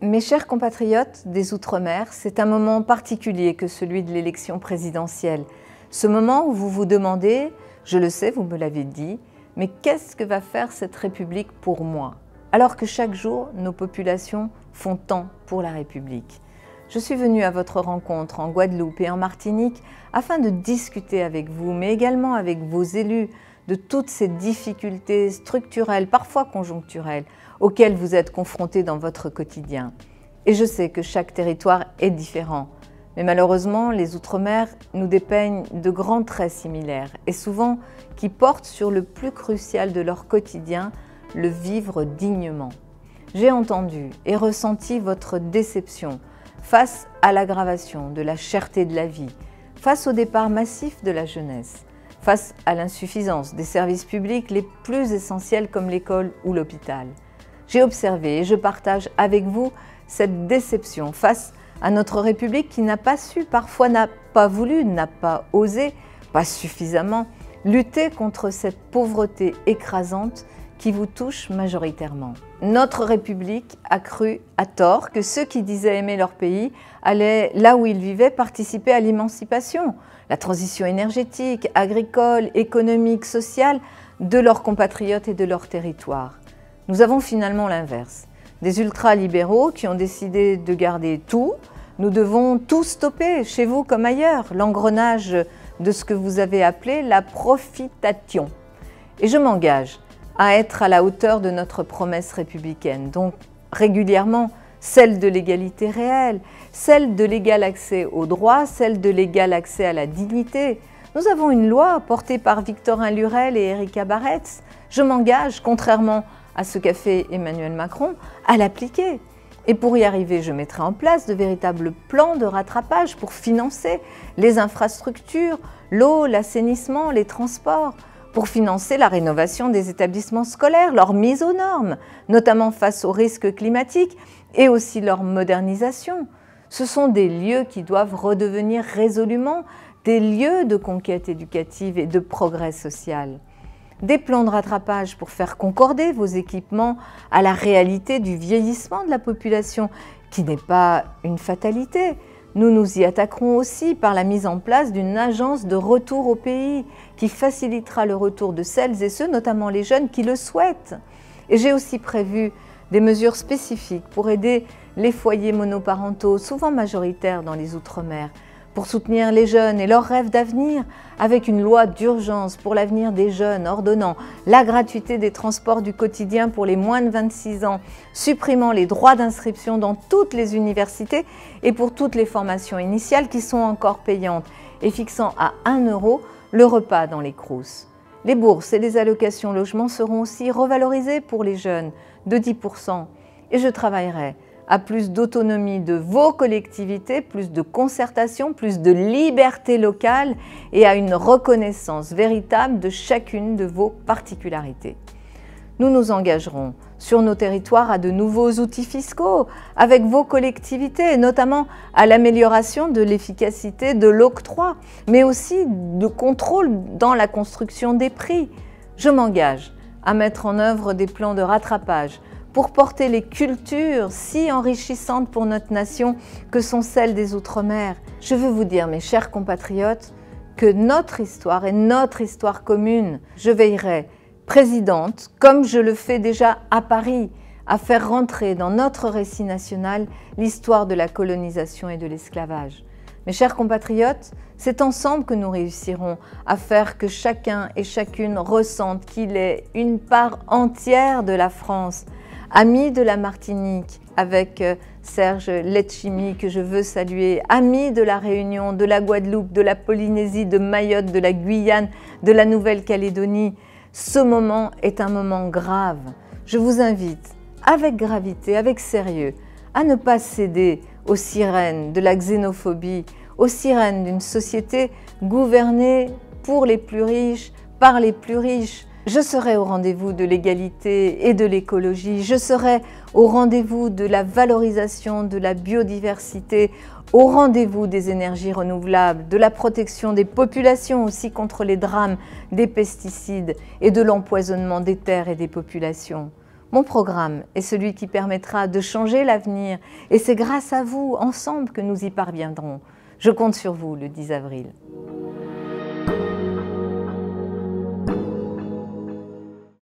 Mes chers compatriotes des Outre-mer, c'est un moment particulier que celui de l'élection présidentielle. Ce moment où vous vous demandez, je le sais, vous me l'avez dit, mais qu'est-ce que va faire cette République pour moi? Alors que chaque jour, nos populations font tant pour la République. Je suis venue à votre rencontre en Guadeloupe et en Martinique afin de discuter avec vous, mais également avec vos élus, de toutes ces difficultés structurelles, parfois conjoncturelles, auxquelles vous êtes confrontés dans votre quotidien. Et je sais que chaque territoire est différent, mais malheureusement, les Outre-mer nous dépeignent de grands traits similaires et souvent qui portent sur le plus crucial de leur quotidien, le vivre dignement. J'ai entendu et ressenti votre déception face à l'aggravation de la cherté de la vie, face au départ massif de la jeunesse, face à l'insuffisance des services publics les plus essentiels comme l'école ou l'hôpital. J'ai observé et je partage avec vous cette déception face à notre République qui n'a pas su, parfois n'a pas voulu, n'a pas osé, pas suffisamment, lutter contre cette pauvreté écrasante qui vous touche majoritairement. Notre République a cru, à tort, que ceux qui disaient aimer leur pays allaient, là où ils vivaient, participer à l'émancipation, la transition énergétique, agricole, économique, sociale de leurs compatriotes et de leur territoire. Nous avons finalement l'inverse. Des ultralibéraux qui ont décidé de garder tout. Nous devons tout stopper, chez vous comme ailleurs, l'engrenage de ce que vous avez appelé la profitation. Et je m'engage à être à la hauteur de notre promesse républicaine, donc régulièrement celle de l'égalité réelle, celle de l'égal accès aux droits, celle de l'égal accès à la dignité. Nous avons une loi portée par Victorin Lurel et Erika Baretz. Je m'engage, contrairement à ce qu'a fait Emmanuel Macron, à l'appliquer. Et pour y arriver, je mettrai en place de véritables plans de rattrapage pour financer les infrastructures, l'eau, l'assainissement, les transports, pour financer la rénovation des établissements scolaires, leur mise aux normes, notamment face aux risques climatiques, et aussi leur modernisation. Ce sont des lieux qui doivent redevenir résolument des lieux de conquête éducative et de progrès social. Des plans de rattrapage pour faire concorder vos équipements à la réalité du vieillissement de la population, qui n'est pas une fatalité. Nous nous y attaquerons aussi par la mise en place d'une agence de retour au pays qui facilitera le retour de celles et ceux, notamment les jeunes, qui le souhaitent. Et j'ai aussi prévu des mesures spécifiques pour aider les foyers monoparentaux, souvent majoritaires dans les Outre-mer, pour soutenir les jeunes et leurs rêves d'avenir, avec une loi d'urgence pour l'avenir des jeunes, ordonnant la gratuité des transports du quotidien pour les moins de 26 ans, supprimant les droits d'inscription dans toutes les universités et pour toutes les formations initiales qui sont encore payantes, et fixant à 1 € le repas dans les CROUS. Les bourses et les allocations logement seront aussi revalorisées pour les jeunes de 10%, et je travaillerai à plus d'autonomie de vos collectivités, plus de concertation, plus de liberté locale et à une reconnaissance véritable de chacune de vos particularités. Nous nous engagerons sur nos territoires à de nouveaux outils fiscaux avec vos collectivités, et notamment à l'amélioration de l'efficacité de l'octroi, mais aussi de contrôle dans la construction des prix. Je m'engage à mettre en œuvre des plans de rattrapage pour porter les cultures si enrichissantes pour notre nation que sont celles des Outre-mer. Je veux vous dire, mes chers compatriotes, que notre histoire est notre histoire commune. Je veillerai, présidente, comme je le fais déjà à Paris, à faire rentrer dans notre récit national l'histoire de la colonisation et de l'esclavage. Mes chers compatriotes, c'est ensemble que nous réussirons à faire que chacun et chacune ressente qu'il est une part entière de la France. Amis de la Martinique, avec Serge Letchimy, que je veux saluer, amis de la Réunion, de la Guadeloupe, de la Polynésie, de Mayotte, de la Guyane, de la Nouvelle-Calédonie, ce moment est un moment grave. Je vous invite, avec gravité, avec sérieux, à ne pas céder aux sirènes de la xénophobie, aux sirènes d'une société gouvernée pour les plus riches, par les plus riches. Je serai au rendez-vous de l'égalité et de l'écologie, je serai au rendez-vous de la valorisation de la biodiversité, au rendez-vous des énergies renouvelables, de la protection des populations aussi contre les drames des pesticides et de l'empoisonnement des terres et des populations. Mon programme est celui qui permettra de changer l'avenir et c'est grâce à vous, ensemble, que nous y parviendrons. Je compte sur vous le 10 avril.